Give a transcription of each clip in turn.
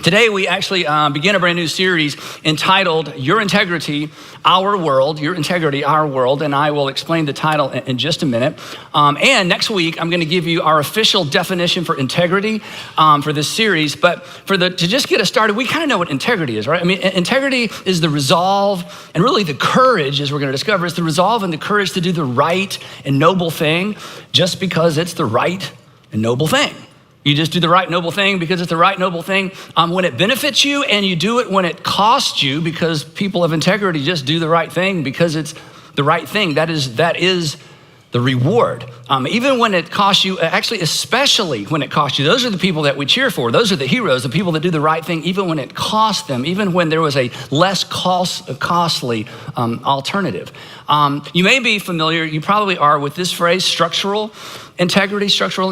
Today, we actually begin a brand new series entitled Your Integrity, Our World, Your Integrity, Our World, and I will explain the title in just a minute. And next week, I'm gonna give you our official definition for integrity for this series, but to just get us started, we kind of know what integrity is, right? I mean, integrity is the resolve and really the courage, as we're gonna discover, is the resolve and the courage to do the right and noble thing just because it's the right and noble thing. You just do the right noble thing because it's the right noble thing when it benefits you, and you do it when it costs you, because people of integrity just do the right thing because it's the right thing. That is the reward. Even when it costs you, actually especially when it costs you, those are the people that we cheer for. Those are the heroes, the people that do the right thing even when it costs them, even when there was a less costly alternative. You may be familiar, you probably are, with this phrase, structural integrity. Structural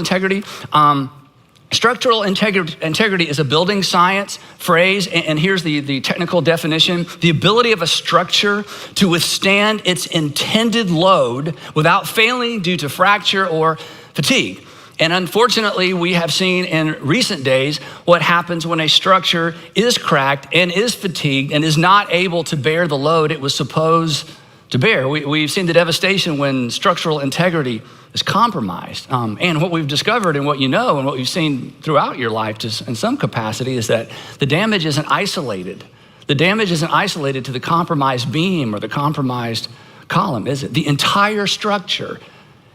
integrity is a building science phrase, and here's the technical definition: the ability of a structure to withstand its intended load without failing due to fracture or fatigue. And unfortunately, we have seen in recent days what happens when a structure is cracked and is fatigued and is not able to bear the load it was supposed to bear. We've seen the devastation when structural integrity is compromised. And what we've discovered and what you know and what you've seen throughout your life just in some capacity is that the damage isn't isolated. The damage isn't isolated to the compromised beam or the compromised column, is it? The entire structure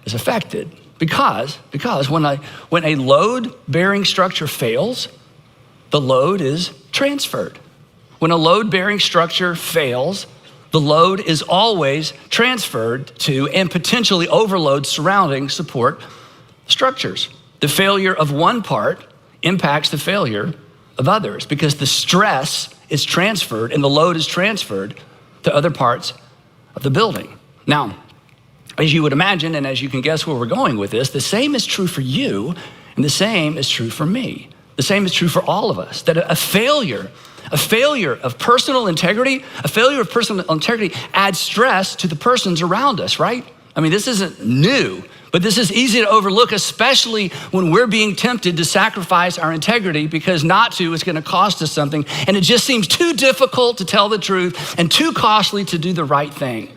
is affected because when a load-bearing structure fails, the load is transferred. When a load-bearing structure fails, the load is always transferred to and potentially overload surrounding support structures. The failure of one part impacts the failure of others because the stress is transferred and the load is transferred to other parts of the building. Now, as you would imagine, and as you can guess where we're going with this, the same is true for you and the same is true for me. The same is true for all of us, that a failure of personal integrity, adds stress to the persons around us, right? I mean, this isn't new, but this is easy to overlook, especially when we're being tempted to sacrifice our integrity, because not to is gonna cost us something, and it just seems too difficult to tell the truth and too costly to do the right thing.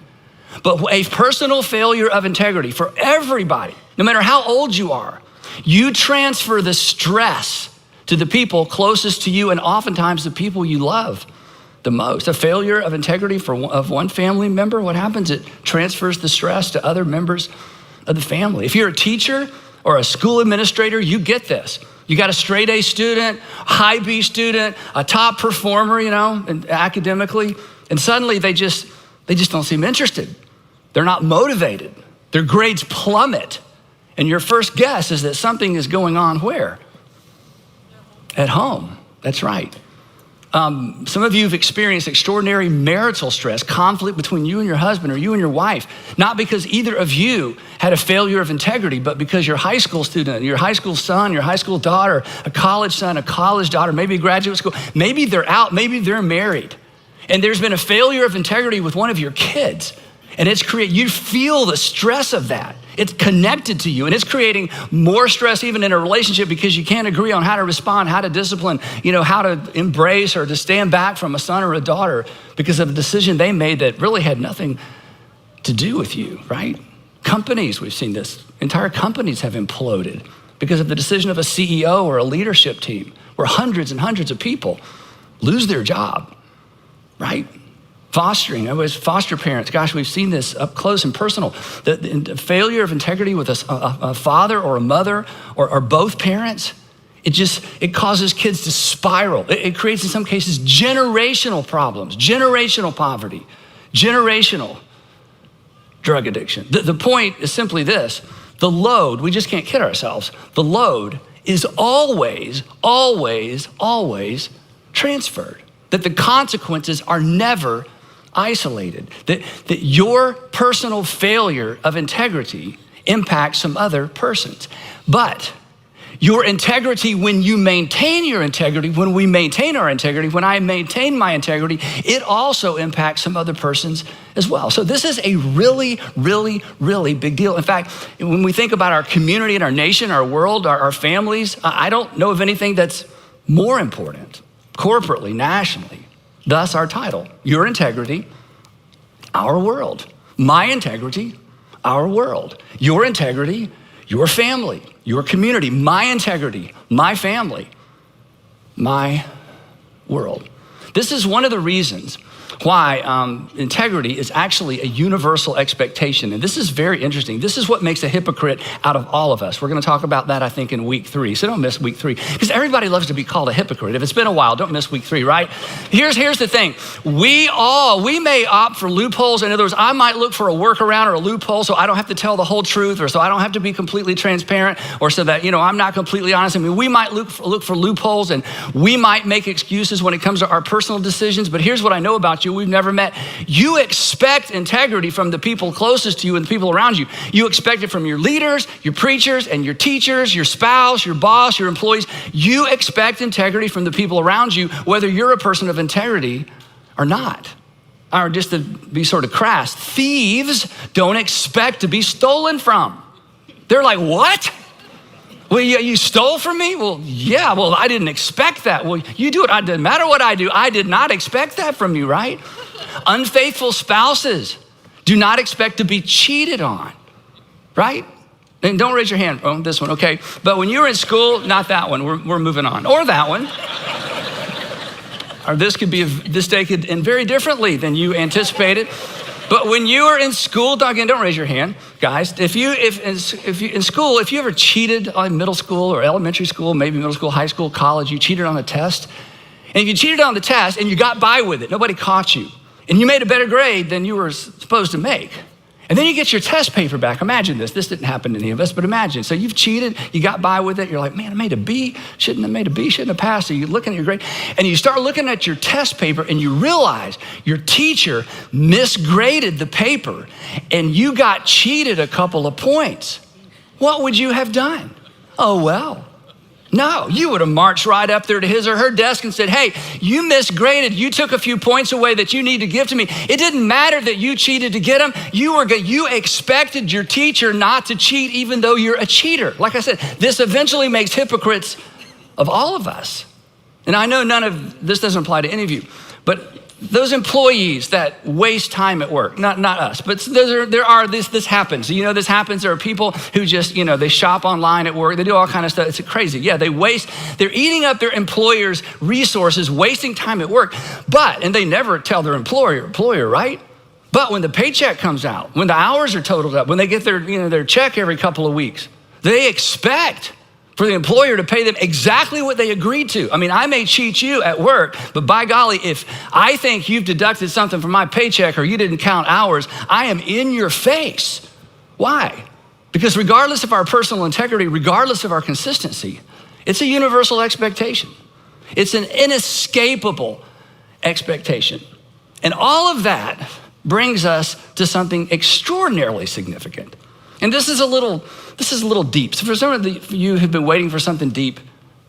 But a personal failure of integrity for everybody, no matter how old you are, you transfer the stress to the people closest to you and oftentimes the people you love the most. A failure of integrity of one family member, what happens? It transfers the stress to other members of the family. If you're a teacher or a school administrator, you get this. You got a straight A student, high B student, a top performer, academically, and suddenly they just don't seem interested. They're not motivated. Their grades plummet. And your first guess is that something is going on where? At home, that's right. Some of you have experienced extraordinary marital stress, conflict between you and your husband or you and your wife, not because either of you had a failure of integrity, but because your high school student, your high school son, your high school daughter, a college son, a college daughter, maybe graduate school, maybe they're out, maybe they're married, and there's been a failure of integrity with one of your kids, and you feel the stress of that. It's connected to you, and it's creating more stress even in a relationship because you can't agree on how to respond, how to discipline, how to embrace or to stand back from a son or a daughter because of a decision they made that really had nothing to do with you, right? Companies, we've seen this. Entire companies have imploded because of the decision of a CEO or a leadership team where hundreds and hundreds of people lose their job, right? Fostering, foster parents. Gosh, we've seen this up close and personal. The failure of integrity with a father or a mother or both parents, it causes kids to spiral. It creates, in some cases, generational problems, generational poverty, generational drug addiction. The point is simply this: the load, we just can't kid ourselves, the load is always, always, always transferred. That the consequences are never isolated, that your personal failure of integrity impacts some other persons. But your integrity, when you maintain your integrity, when we maintain our integrity, when I maintain my integrity, it also impacts some other persons as well. So this is a really, really, really big deal. In fact, when we think about our community and our nation, our world, our families, I don't know of anything that's more important corporately, nationally. Thus our title, Your Integrity, Our World. My integrity, our world. Your integrity, your family, your community. My integrity, my family, my world. This is one of the reasons why integrity is actually a universal expectation. And this is very interesting. This is what makes a hypocrite out of all of us. We're gonna talk about that, I think, in week 3. So don't miss week 3, because everybody loves to be called a hypocrite. If it's been a while, don't miss week 3, right? Here's the thing. We may opt for loopholes. In other words, I might look for a workaround or a loophole so I don't have to tell the whole truth, or so I don't have to be completely transparent, or so that, I'm not completely honest. I mean, we might look for loopholes, and we might make excuses when it comes to our personal decisions. But here's what I know about you. We've never met. You expect integrity from the people closest to you and the people around you. You expect it from your leaders, your preachers, and your teachers, your spouse, your boss, your employees. You expect integrity from the people around you, whether you're a person of integrity or not. Or just to be sort of crass, thieves don't expect to be stolen from. They're like, what? Well, you stole from me? Well, yeah, well, I didn't expect that. Well, you do it. It doesn't matter what I do. I did not expect that from you, right? Unfaithful spouses do not expect to be cheated on, right? And don't raise your hand on this one, okay? But when you were in school, not that one, we're moving on. Or that one. Or this day could end very differently than you anticipated. But when you were in school, again, don't raise your hand, guys. If you in school, if you ever cheated on middle school or elementary school, maybe middle school, high school, college, you cheated on a test. And if you cheated on the test and you got by with it, nobody caught you, and you made a better grade than you were supposed to make. And then you get your test paper back. Imagine this. This didn't happen to any of us, but imagine. So you've cheated, you got by with it. You're like, man, I made a B. Shouldn't have made a B, shouldn't have passed. So you're looking at your grade, and you start looking at your test paper, and you realize your teacher misgraded the paper, and you got cheated a couple of points. What would you have done? Oh, well. No, you would have marched right up there to his or her desk and said, hey, you misgraded. You took a few points away that you need to give to me. It didn't matter that you cheated to get them. You expected your teacher not to cheat, even though you're a cheater. Like I said, this eventually makes hypocrites of all of us. And I know this doesn't apply to any of you, but those employees that waste time at work, not us, but this happens. This happens. There are people who just, they shop online at work. They do all kind of stuff. It's crazy. Yeah, they're eating up their employer's resources, wasting time at work. And they never tell their employer, right? But when the paycheck comes out, when the hours are totaled up, when they get their check every couple of weeks, they expect for the employer to pay them exactly what they agreed to. I mean, I may cheat you at work, but by golly, if I think you've deducted something from my paycheck or you didn't count hours, I am in your face. Why? Because regardless of our personal integrity, regardless of our consistency, it's a universal expectation. It's an inescapable expectation. And all of that brings us to something extraordinarily significant. And this is a little deep. So for some of you who've been waiting for something deep,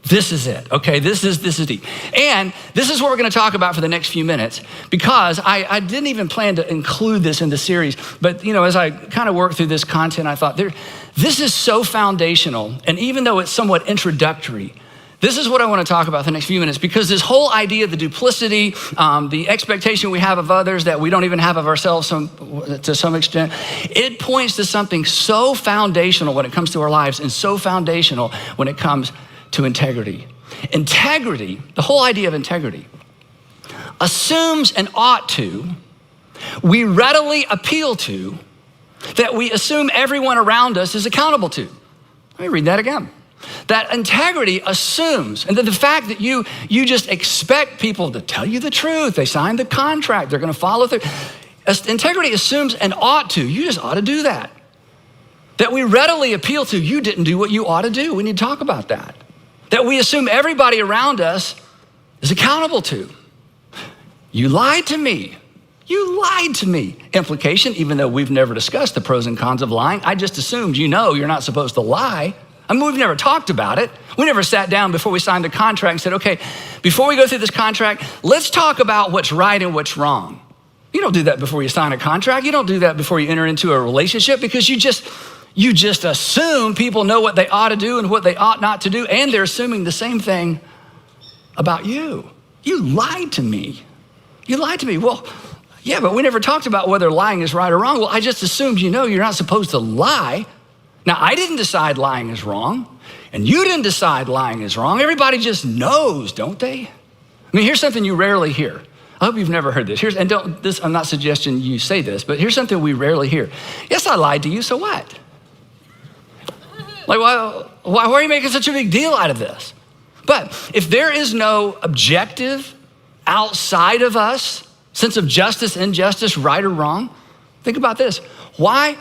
this is it, okay? This is deep. And this is what we're gonna talk about for the next few minutes, because I didn't even plan to include this in the series, but as I kind of worked through this content, I thought this is so foundational, and even though it's somewhat introductory, this is what I want to talk about for the next few minutes, because this whole idea of the duplicity, the expectation we have of others that we don't even have of ourselves to some extent, it points to something so foundational when it comes to our lives and so foundational when it comes to integrity. Integrity, the whole idea of integrity, assumes and ought to, we readily appeal to, that we assume everyone around us is accountable to. Let me read that again. That integrity assumes, and that the fact that you just expect people to tell you the truth, they signed the contract, they're gonna follow through. Integrity assumes and ought to, you just ought to do that. That we readily appeal to, you didn't do what you ought to do. We need to talk about that. That we assume everybody around us is accountable to. You lied to me. You lied to me. Implication, even though we've never discussed the pros and cons of lying, I just assumed you're not supposed to lie. I mean, we've never talked about it. We never sat down before we signed the contract and said, okay, before we go through this contract, let's talk about what's right and what's wrong. You don't do that before you sign a contract. You don't do that before you enter into a relationship, because you just assume people know what they ought to do and what they ought not to do, and they're assuming the same thing about you. You lied to me. You lied to me. Well, yeah, but we never talked about whether lying is right or wrong. Well, I just assumed you know you're not supposed to lie. Now, I didn't decide lying is wrong, and you didn't decide lying is wrong. Everybody just knows, don't they? I mean, here's something you rarely hear. I hope you've never heard this. I'm not suggesting you say this, but here's something we rarely hear. Yes, I lied to you, so what? Like, why are you making such a big deal out of this? But if there is no objective outside of us sense of justice, injustice, right or wrong, think about this. Why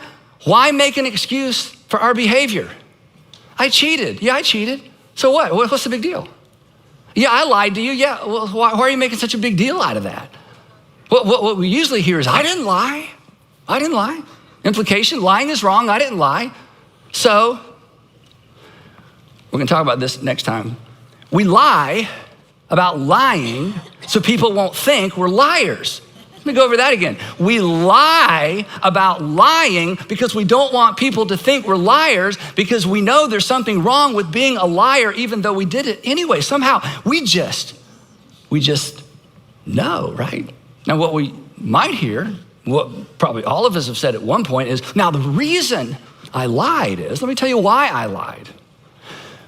make an excuse for our behavior? I cheated. Yeah, I cheated. So what? What's the big deal? Yeah, I lied to you. Yeah, well, why are you making such a big deal out of that? What we usually hear is, I didn't lie. I didn't lie. Implication, lying is wrong. I didn't lie. So we're going to talk about this next time. We lie about lying so people won't think we're liars. Let me go over that again. We lie about lying because we don't want people to think we're liars because we know there's something wrong with being a liar even though we did it anyway. Somehow we just know, right? Now what we might hear, what probably all of us have said at one point is, now the reason I lied is, let me tell you why I lied.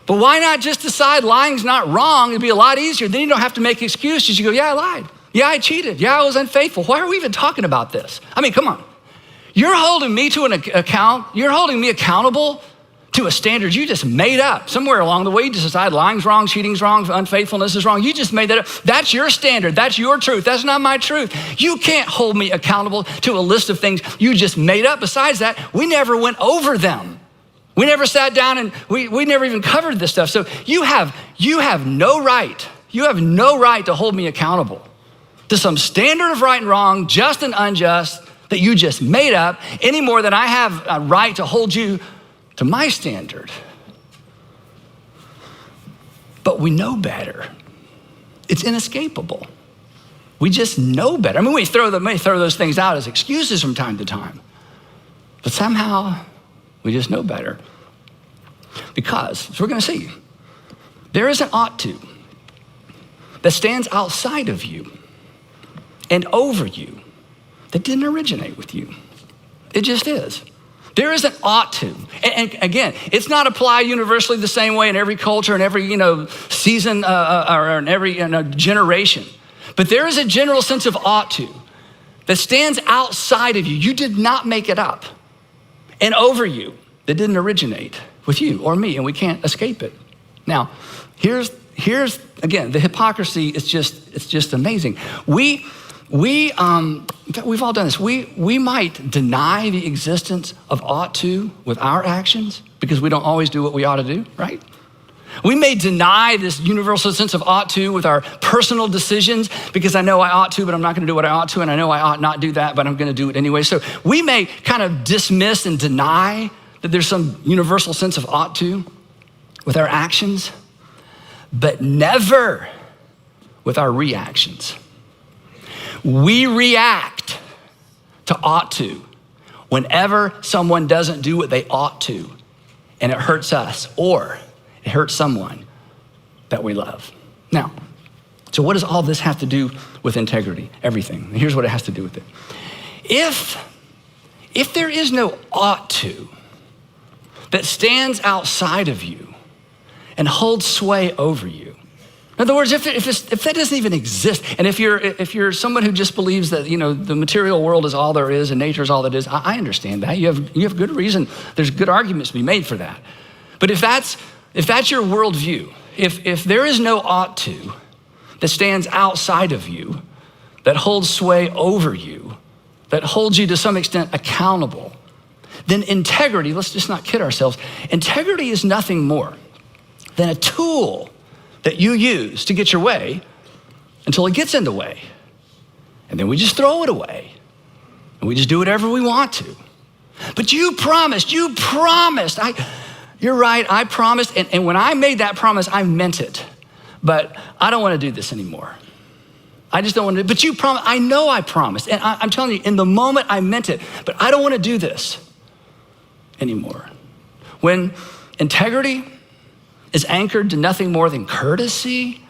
But why not just decide lying's not wrong? It'd be a lot easier. Then you don't have to make excuses. You go, yeah, I lied. Yeah, I cheated. Yeah, I was unfaithful. Why are we even talking about this? I mean, come on. You're holding me to an account. You're holding me accountable to a standard you just made up. Somewhere along the way, you just decide lying's wrong, cheating's wrong, unfaithfulness is wrong. You just made that up. That's your standard. That's your truth. That's not my truth. You can't hold me accountable to a list of things you just made up. Besides that, we never went over them. We never sat down and we never even covered this stuff. So you have no right. You have no right to hold me accountable to some standard of right and wrong, just and unjust, that you just made up any more than I have a right to hold you to my standard. But we know better. It's inescapable. We just know better. I mean, we may throw those things out as excuses from time to time, but somehow we just know better. Because, as we're going to see, there is an ought to that stands outside of you and over you that didn't originate with you. It just is. There is an ought to. And again, it's not applied universally the same way in every culture and every season or in every generation. But there is a general sense of ought to that stands outside of you. You did not make it up. And over you that didn't originate with you or me, and we can't escape it. Now, here's again, the hypocrisy is just amazing. In fact, we've all done this. We might deny the existence of ought to with our actions because we don't always do what we ought to do, right? We may deny this universal sense of ought to with our personal decisions because I know I ought to, but I'm not going to do what I ought to, and I know I ought not do that, but I'm going to do it anyway. So we may kind of dismiss and deny that there's some universal sense of ought to with our actions, but never with our reactions. We react to ought to whenever someone doesn't do what they ought to, and it hurts us, or it hurts someone that we love. Now, so what does all this have to do with integrity? Everything. Here's what it has to do with it. If there is no ought to that stands outside of you and holds sway over you, in other words, if that doesn't even exist, and if you're someone who just believes that the material world is all there is and nature is all that is, I understand that. You have good reason. There's good arguments to be made for that. But if that's your worldview, if there is no ought to that stands outside of you, that holds sway over you, that holds you to some extent accountable, then integrity, let's just not kid ourselves, integrity is nothing more than a tool that you use to get your way until it gets in the way. And then we just throw it away and we just do whatever we want to. But you promised. You're right, I promised. And when I made that promise, I meant it. But I don't want to do this anymore. I just don't want to, but you promised. I know I promised. And I'm telling you, in the moment I meant it, but I don't want to do this anymore. When integrity is anchored to nothing more than courtesy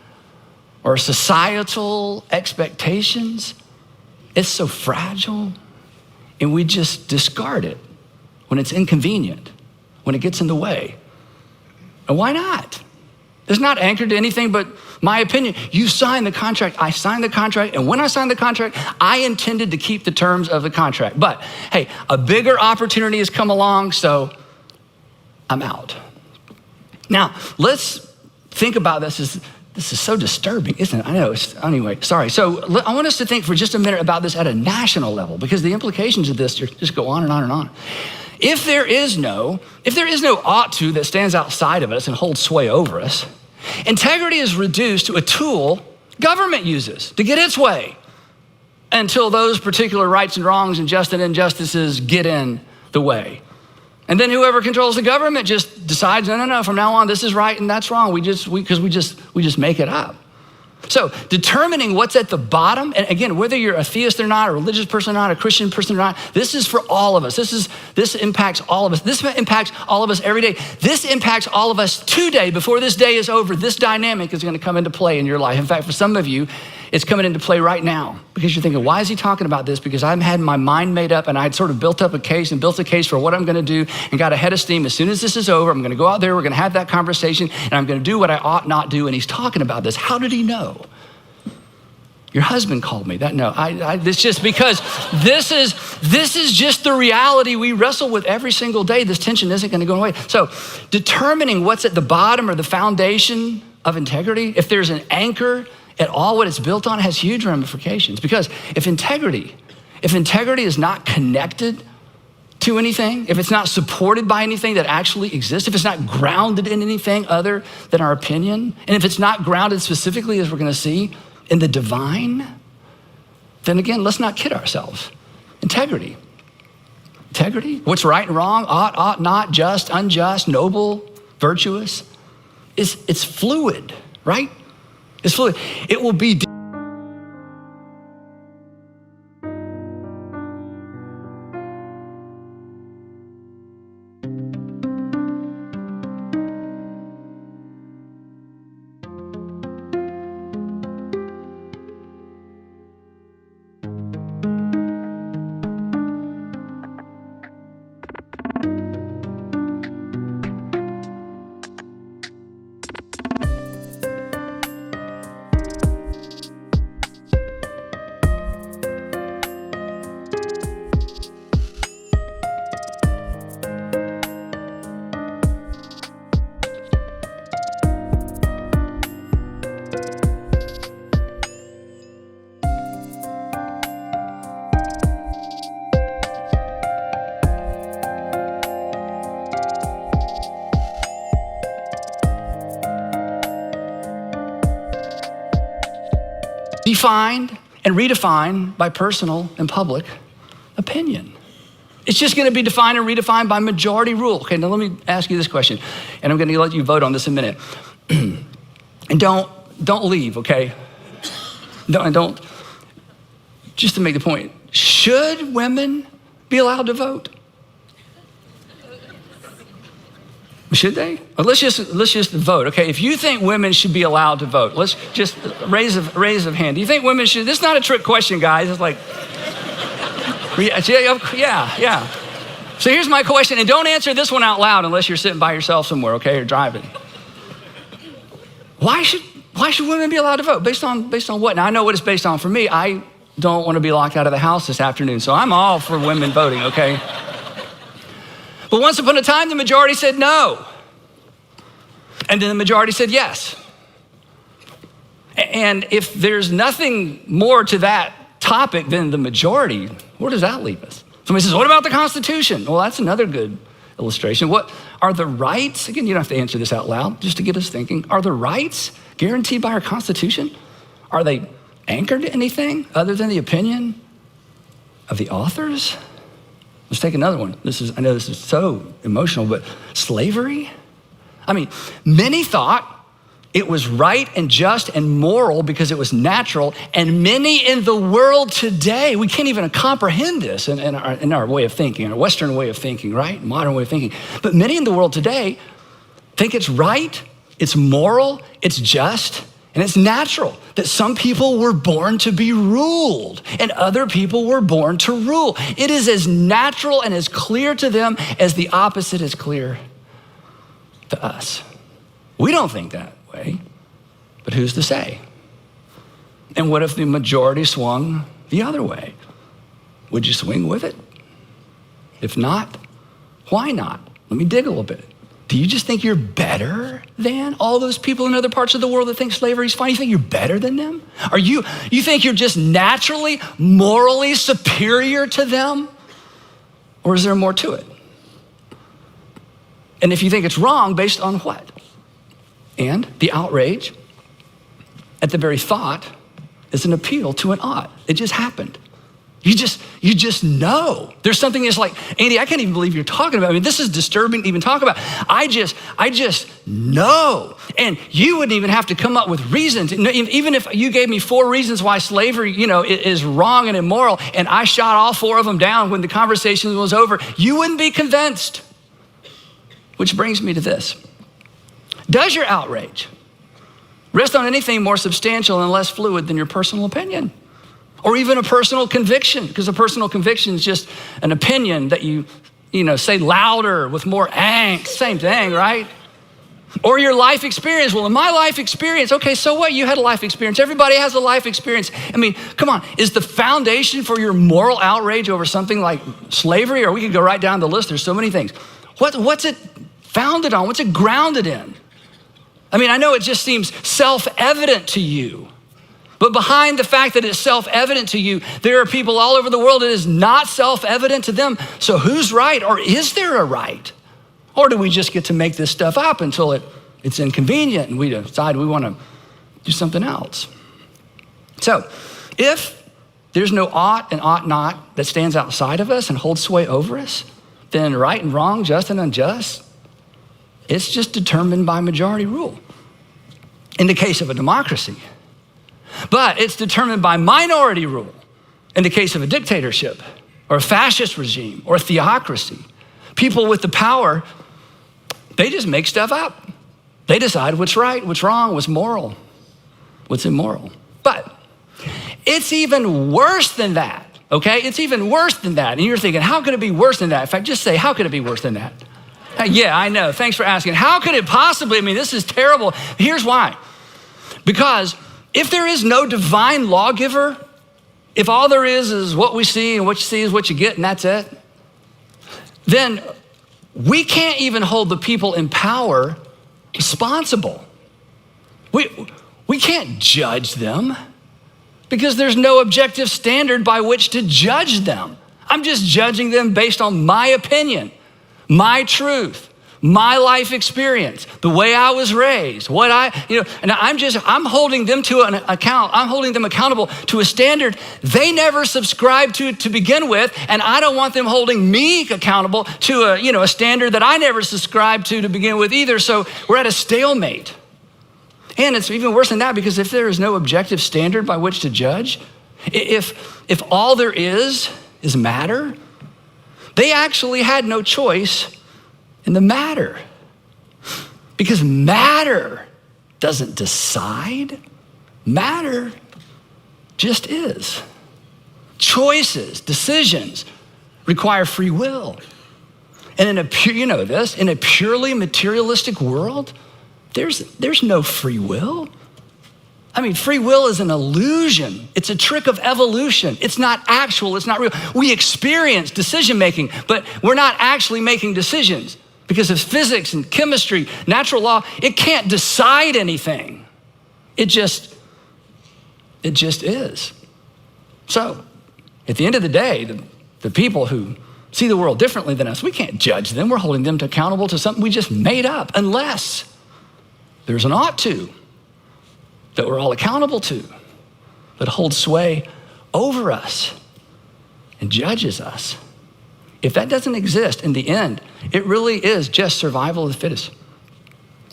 or societal expectations, it's so fragile, and we just discard it when it's inconvenient, when it gets in the way. And why not? It's not anchored to anything but my opinion. You signed the contract, I signed the contract, and when I signed the contract, I intended to keep the terms of the contract. But hey, a bigger opportunity has come along, so I'm out. Now, let's think about this. This is so disturbing, isn't it? I know. Anyway, sorry. So I want us to think for just a minute about this at a national level, because the implications of this just go on and on and on. If there is no ought to that stands outside of us and holds sway over us, integrity is reduced to a tool government uses to get its way until those particular rights and wrongs and just and injustices get in the way. And then whoever controls the government just decides, no, from now on, this is right and that's wrong. We just make it up. So determining what's at the bottom, and again, whether you're a theist or not, a religious person or not, a Christian person or not, this is for all of us. This impacts all of us. This impacts all of us every day. This impacts all of us today. Before this day is over, this dynamic is going to come into play in your life. In fact, for some of you, it's coming into play right now because you're thinking, why is he talking about this? Because I've had my mind made up and I'd sort of built a case for what I'm going to do and got a head of steam. As soon as this is over, I'm going to go out there, we're going to have that conversation, and I'm going to do what I ought not do. And he's talking about this. How did he know? Your husband called me. It's just because this is just the reality we wrestle with every single day. This tension isn't going to go away. So determining what's at the bottom or the foundation of integrity, if there's an anchor at all, what it's built on has huge ramifications. Because if integrity is not connected to anything, if it's not supported by anything that actually exists, if it's not grounded in anything other than our opinion, and if it's not grounded specifically, as we're going to see, in the divine, then again, let's not kid ourselves. Integrity, what's right and wrong, ought not, just, unjust, noble, virtuous, it's fluid, right? It's fluid. It will be defined and redefined by personal and public opinion. It's just going to be defined and redefined by majority rule. Okay, now let me ask you this question, and I'm going to let you vote on this in a minute. And don't leave, okay? Don't. Just to make the point, should women be allowed to vote? Should they? Or let's just vote, okay? If you think women should be allowed to vote, let's just raise of hand. Do you think women should? This is not a trick question, guys. It's like, yeah. So here's my question, and don't answer this one out loud unless you're sitting by yourself somewhere, okay, or driving. Why should women be allowed to vote? Based on what? Now I know what it's based on for me. I don't want to be locked out of the house this afternoon, so I'm all for women voting, okay? But once upon a time, the majority said no. And then the majority said yes. And if there's nothing more to that topic than the majority, where does that leave us? Somebody says, what about the Constitution? Well, that's another good illustration. What are the rights? Again, you don't have to answer this out loud, just to get us thinking. Are the rights guaranteed by our Constitution? Are they anchored to anything other than the opinion of the authors? Let's take another one. I know this is so emotional, but slavery? I mean, many thought it was right and just and moral because it was natural, and many in the world today, we can't even comprehend this in our way of thinking, in our Western way of thinking, right? Modern way of thinking. But many in the world today think it's right, it's moral, it's just, And it's natural that some people were born to be ruled and other people were born to rule. It is as natural and as clear to them as the opposite is clear to us. We don't think that way, but who's to say? And what if the majority swung the other way? Would you swing with it? If not, why not? Let me dig a little bit. Do you just think you're better than all those people in other parts of the world that think slavery is fine? You think you're better than them? You think you're just naturally, morally superior to them? Or is there more to it? And if you think it's wrong, based on what? And the outrage at the very thought is an appeal to an ought. It just happened. You just know. There's something that's like, Andy, I can't even believe you're talking about. I mean, this is disturbing to even talk about. I just know. And you wouldn't even have to come up with reasons. Even if you gave me 4 reasons why slavery, is wrong and immoral, and I shot all 4 of them down when the conversation was over, you wouldn't be convinced. Which brings me to this. Does your outrage rest on anything more substantial and less fluid than your personal opinion? Or even a personal conviction, because a personal conviction is just an opinion that you say louder with more angst, same thing, right? Or your life experience. Well, in my life experience, okay, so what? You had a life experience. Everybody has a life experience. I mean, come on, is the foundation for your moral outrage over something like slavery? Or we could go right down the list, there's so many things. What's it founded on? What's it grounded in? I mean, I know it just seems self-evident to you. But behind the fact that it's self-evident to you, there are people all over the world it is not self-evident to them. So who's right, or is there a right? Or do we just get to make this stuff up until it's inconvenient and we decide we want to do something else? So if there's no ought and ought not that stands outside of us and holds sway over us, then right and wrong, just and unjust, it's just determined by majority rule in the case of a democracy. But it's determined by minority rule in the case of a dictatorship or a fascist regime or a theocracy. People with the power, they just make stuff up. They decide what's right, what's wrong, what's moral, what's immoral. But it's even worse than that, okay? It's even worse than that. And you're thinking, how could it be worse than that? In fact, just say, how could it be worse than that? Yeah, I know. Thanks for asking. How could it possibly? I mean, this is terrible. Here's why. Because if there is no divine lawgiver, if all there is what we see and what you see is what you get and that's it, then we can't even hold the people in power responsible. We can't judge them because there's no objective standard by which to judge them. I'm just judging them based on my opinion, my truth, my life experience, the way I was raised, and I'm holding them to an account. I'm holding them accountable to a standard they never subscribed to begin with, and I don't want them holding me accountable to a standard that I never subscribed to begin with either. So we're at a stalemate. And it's even worse than that, because if there is no objective standard by which to judge, if all there is matter, they actually had no choice in the matter, because matter doesn't decide. Matter just is. Choices, decisions require free will. And in a purely materialistic world, there's no free will. I mean, free will is an illusion. It's a trick of evolution. It's not actual, it's not real. We experience decision-making, but we're not actually making decisions because of physics and chemistry, natural law. It can't decide anything. It just is. So at the end of the day, the people who see the world differently than us, we can't judge them. We're holding them accountable to something we just made up, unless there's an ought to that we're all accountable to, that holds sway over us and judges us. If that doesn't exist in the end, it really is just survival of the fittest.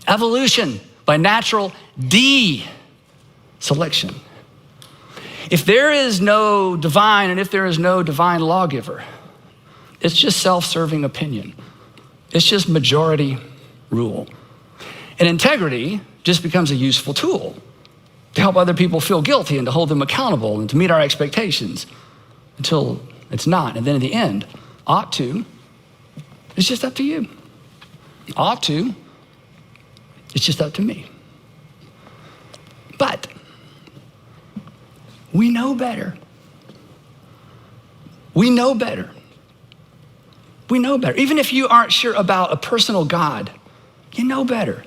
Evolution by natural deselection. If there is no divine and if there is no divine lawgiver, it's just self-serving opinion. It's just majority rule. And integrity just becomes a useful tool to help other people feel guilty and to hold them accountable and to meet our expectations until it's not. And then in the end, ought to, it's just up to you. Ought to, it's just up to me. But we know better. We know better. We know better. Even if you aren't sure about a personal God, you know better.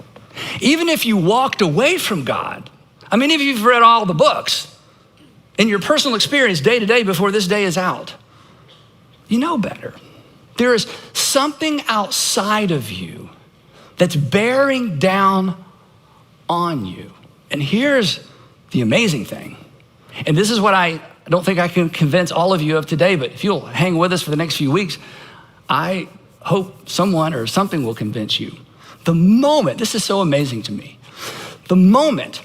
Even if you walked away from God, I mean, if you've read all the books in your personal experience day to day before this day is out, you know better. There is something outside of you that's bearing down on you. And here's the amazing thing. And this is what I don't think I can convince all of you of today, but if you'll hang with us for the next few weeks, I hope someone or something will convince you. The moment, this is so amazing to me, the moment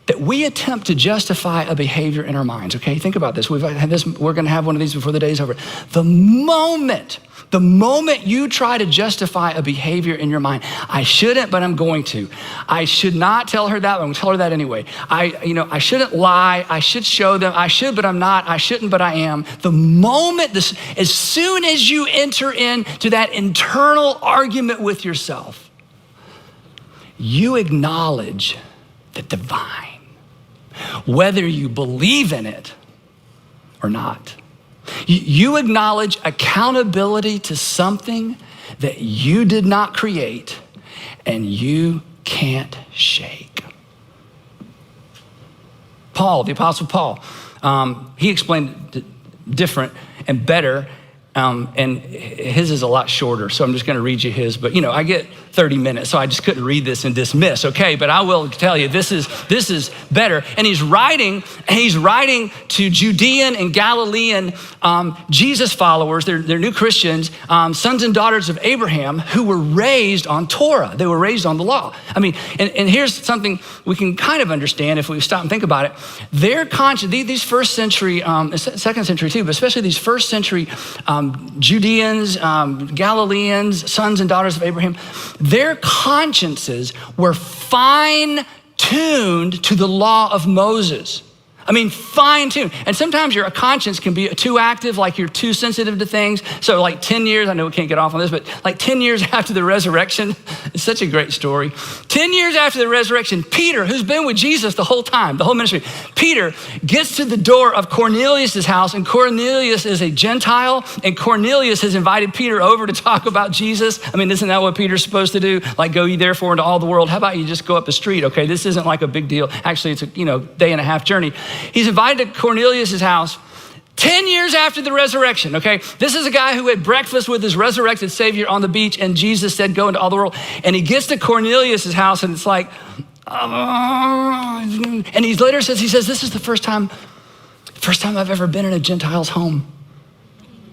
that we attempt to justify a behavior in our minds, okay? Think about this. We're gonna have one of these before the day's over. The moment you try to justify a behavior in your mind, I shouldn't, but I'm going to. I should not tell her that, but I'm gonna tell her that anyway. I shouldn't lie. I should show them. I should, but I'm not. I shouldn't, but I am. The moment, as soon as you enter into that internal argument with yourself, you acknowledge the divine, whether you believe in it or not. You acknowledge accountability to something that you did not create and you can't shake. Paul, the Apostle Paul, he explained it different and better, and his is a lot shorter, so I'm just gonna read you his, but I get 30 minutes, so I just couldn't read this and dismiss, okay? But I will tell you, this is better. And he's writing to Judean and Galilean Jesus followers, they're new Christians, sons and daughters of Abraham who were raised on Torah. They were raised on the law. I mean, and here's something we can kind of understand if we stop and think about it. Their conscience, these first century, second century too, but especially these first century Judeans, Galileans, sons and daughters of Abraham, their consciences were fine-tuned to the law of Moses. I mean, fine-tuned. And sometimes your conscience can be too active, like you're too sensitive to things. So like 10 years, I know we can't get off on this, but like 10 years after the resurrection, it's such a great story. 10 years after the resurrection, Peter, who's been with Jesus the whole time, the whole ministry, Peter gets to the door of Cornelius' house, and Cornelius is a Gentile, and Cornelius has invited Peter over to talk about Jesus. I mean, isn't that what Peter's supposed to do? Like, go ye therefore into all the world. How about you just go up the street, okay? This isn't like a big deal. Actually, it's a day and a half journey. He's invited to Cornelius' house 10 years after the resurrection, okay? This is a guy who had breakfast with his resurrected Savior on the beach, and Jesus said, go into all the world. And he gets to Cornelius' house, and it's like, and he later says, this is the first time I've ever been in a Gentile's home.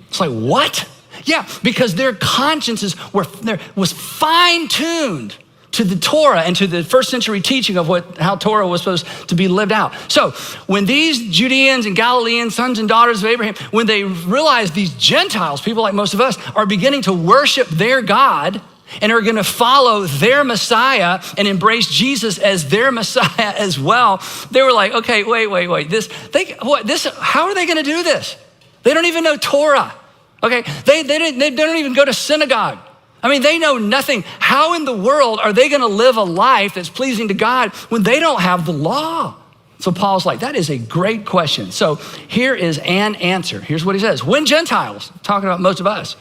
It's like, what? Yeah, because their consciences was fine-tuned to the Torah and to the first century teaching of how Torah was supposed to be lived out. So when these Judeans and Galileans, sons and daughters of Abraham, when they realize these Gentiles, people like most of us, are beginning to worship their God and are gonna follow their Messiah and embrace Jesus as their Messiah as well, they were like, okay, wait. How are they gonna do this? They don't even know Torah, okay? They don't even go to synagogue. I mean, they know nothing. How in the world are they gonna live a life that's pleasing to God when they don't have the law? So Paul's like, that is a great question. So here is an answer. Here's what he says. When Gentiles, talking about most of us,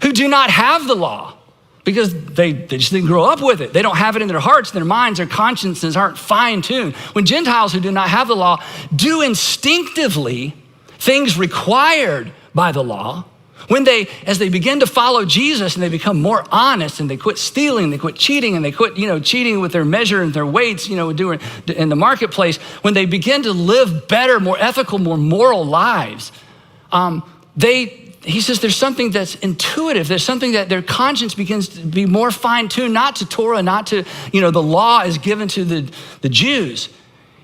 who do not have the law, because they just didn't grow up with it. They don't have it in their hearts, their minds, their consciences aren't fine-tuned. When Gentiles who do not have the law do instinctively things required by the law, as they begin to follow Jesus and they become more honest and they quit stealing, they quit cheating, and they quit, cheating with their measure and their weights, doing in the marketplace, when they begin to live better, more ethical, more moral lives, he says there's something that's intuitive. There's something that their conscience begins to be more fine-tuned, not to Torah, not to, the law is given to the Jews.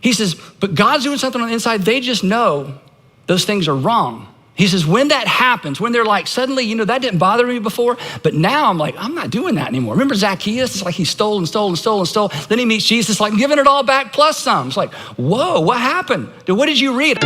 He says, but God's doing something on the inside. They just know those things are wrong. He says, when that happens, when they're like, suddenly, that didn't bother me before, but now I'm like, I'm not doing that anymore. Remember Zacchaeus? It's like he stole and stole and stole and stole. Then he meets Jesus, like giving it all back plus some. It's like, whoa, what happened? What did you read?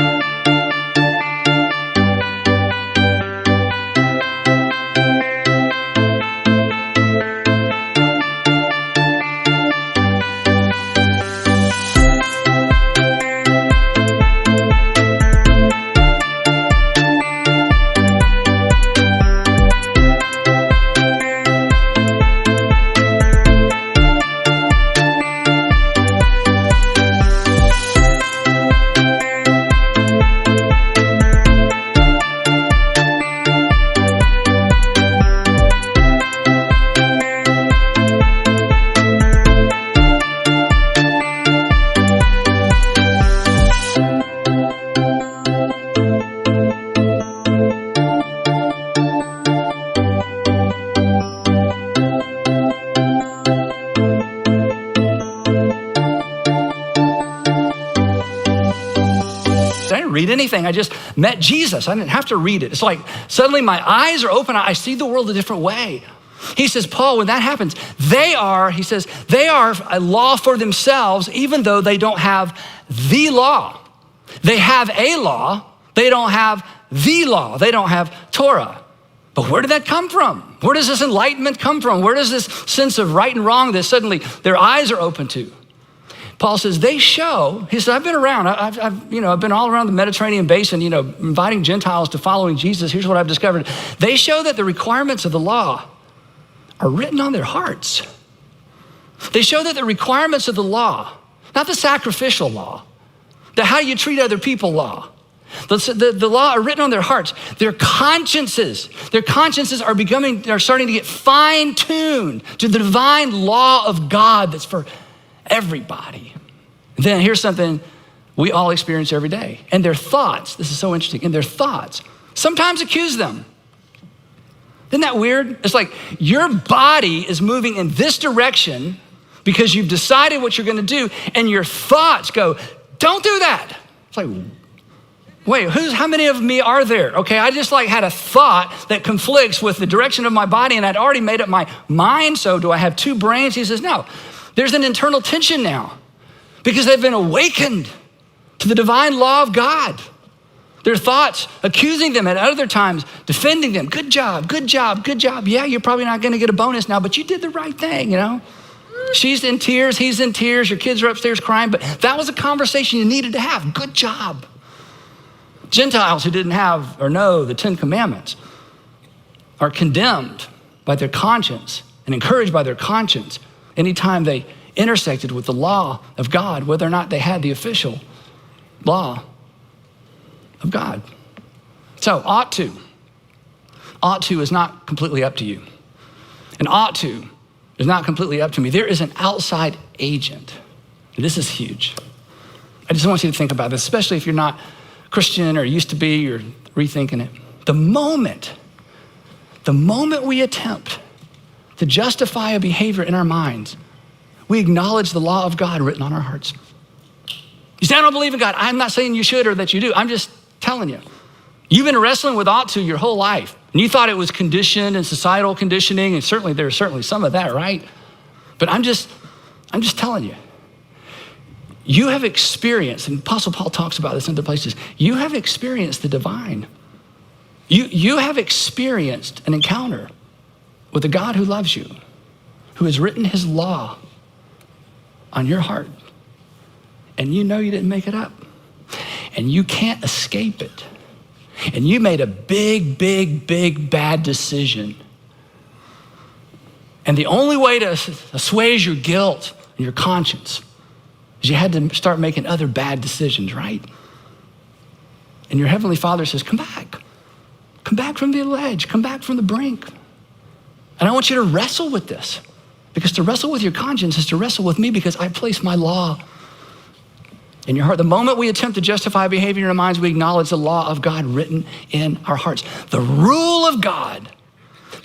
Read anything. I just met Jesus. I didn't have to read it. It's like suddenly my eyes are open. I see the world a different way. He says, Paul, when that happens, they are a law for themselves, even though they don't have the law. They have a law. They don't have the law. They don't have Torah. But where did that come from? Where does this enlightenment come from? Where does this sense of right and wrong that suddenly their eyes are open to? Paul says, they show, he said, I've been around. I've been all around the Mediterranean basin, inviting Gentiles to following Jesus. Here's what I've discovered. They show that the requirements of the law are written on their hearts. They show that the requirements of the law, not the sacrificial law, the how you treat other people law, the law are written on their hearts. Their consciences are starting to get fine-tuned to the divine law of God that's for everybody. And then here's something we all experience every day. And their thoughts, this is so interesting, and their thoughts sometimes accuse them. Isn't that weird? It's like your body is moving in this direction because you've decided what you're gonna do, and your thoughts go, don't do that. It's like, wait, how many of me are there? Okay, I just had a thought that conflicts with the direction of my body, and I'd already made up my mind, so do I have two brains? He says, no. There's an internal tension now because they've been awakened to the divine law of God. Their thoughts accusing them, at other times defending them. Good job, good job, good job. Yeah, you're probably not gonna get a bonus now, but you did the right thing, She's in tears, he's in tears, your kids are upstairs crying, but that was a conversation you needed to have. Good job. Gentiles who didn't have or know the 10 Commandments are condemned by their conscience and encouraged by their conscience anytime they intersected with the law of God, whether or not they had the official law of God. So ought to is not completely up to you. And ought to is not completely up to me. There is an outside agent. And this is huge. I just want you to think about this, especially if you're not Christian or used to be, or rethinking it. The moment we attempt to justify a behavior in our minds, we acknowledge the law of God written on our hearts. You say, I don't believe in God. I'm not saying you should or that you do. I'm just telling you. You've been wrestling with ought to your whole life. And you thought it was conditioned and societal conditioning, and there's certainly some of that, right? But I'm just telling you. You have experienced, and Apostle Paul talks about this in other places, you have experienced the divine. You have experienced an encounter with a God who loves you, who has written his law on your heart. And you know you didn't make it up. And you can't escape it. And you made a big, big, big bad decision. And the only way to assuage your guilt and your conscience is you had to start making other bad decisions, right? And your Heavenly Father says, come back. Come back from the ledge. Come back from the brink. And I want you to wrestle with this, because to wrestle with your conscience is to wrestle with me, because I place my law in your heart. The moment we attempt to justify behavior in our minds, we acknowledge the law of God written in our hearts. The rule of God,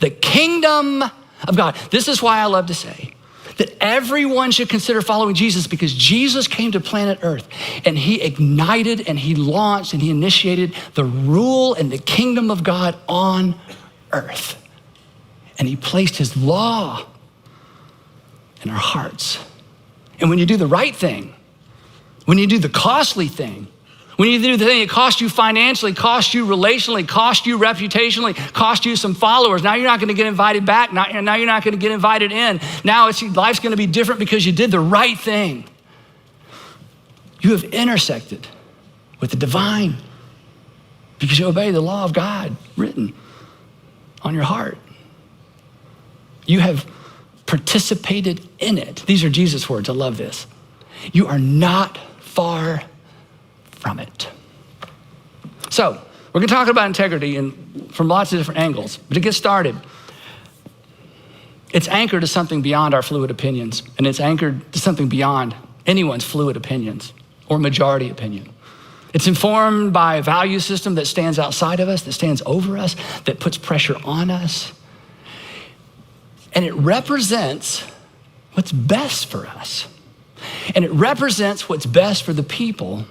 the kingdom of God. This is why I love to say that everyone should consider following Jesus because Jesus came to planet Earth and he ignited and he launched and he initiated the rule and the kingdom of God on earth. And he placed his law in our hearts. And when you do the right thing, when you do the costly thing, when you do the thing that cost you financially, cost you relationally, cost you reputationally, cost you some followers, now you're not gonna get invited back, now you're not gonna get invited in. Now life's gonna be different because you did the right thing. You have intersected with the divine because you obey the law of God written on your heart. You have participated in it. These are Jesus' words, I love this. You are not far from it. So we're gonna talk about integrity from lots of different angles, but to get started, it's anchored to something beyond our fluid opinions, and it's anchored to something beyond anyone's fluid opinions or majority opinion. It's informed by a value system that stands outside of us, that stands over us, that puts pressure on us, and it represents what's best for us. And it represents what's best for the people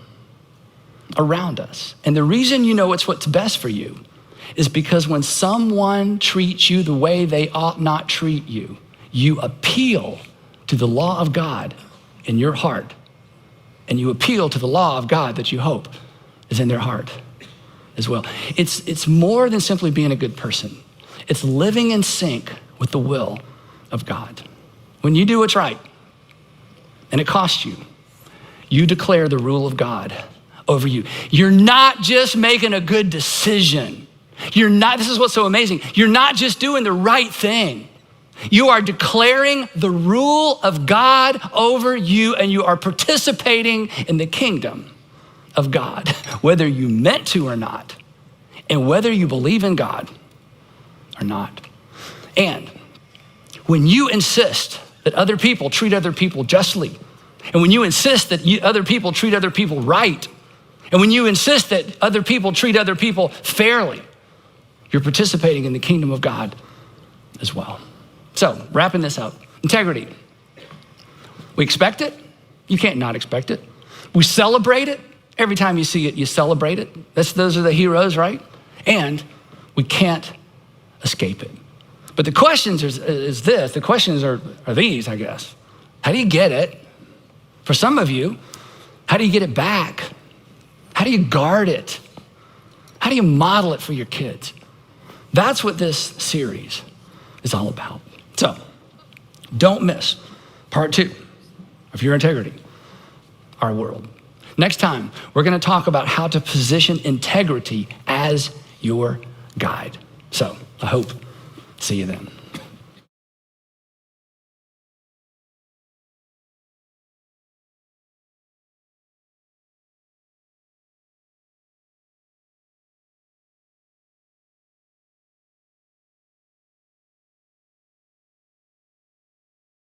around us. And the reason you know it's what's best for you is because when someone treats you the way they ought not treat you, you appeal to the law of God in your heart, and you appeal to the law of God that you hope is in their heart as well. It's more than simply being a good person. It's living in sync with the will of God. When you do what's right, and it costs you, you declare the rule of God over you. You're not just making a good decision. This is what's so amazing. You're not just doing the right thing. You are declaring the rule of God over you, and you are participating in the kingdom of God, whether you meant to or not, and whether you believe in God or not. And when you insist that other people treat other people justly, and when you insist that other people treat other people right, and when you insist that other people treat other people fairly, you're participating in the kingdom of God as well. So, wrapping this up, integrity. We expect it. You can't not expect it. We celebrate it. Every time you see it, you celebrate it. Those are the heroes, right? And we can't escape it. But the questions is this. The questions are these, I guess. How do you get it? For some of you, how do you get it back? How do you guard it? How do you model it for your kids? That's what this series is all about. So, don't miss part 2 of Your Integrity, Our World. Next time, we're gonna talk about how to position integrity as your guide. So, I hope, see you then.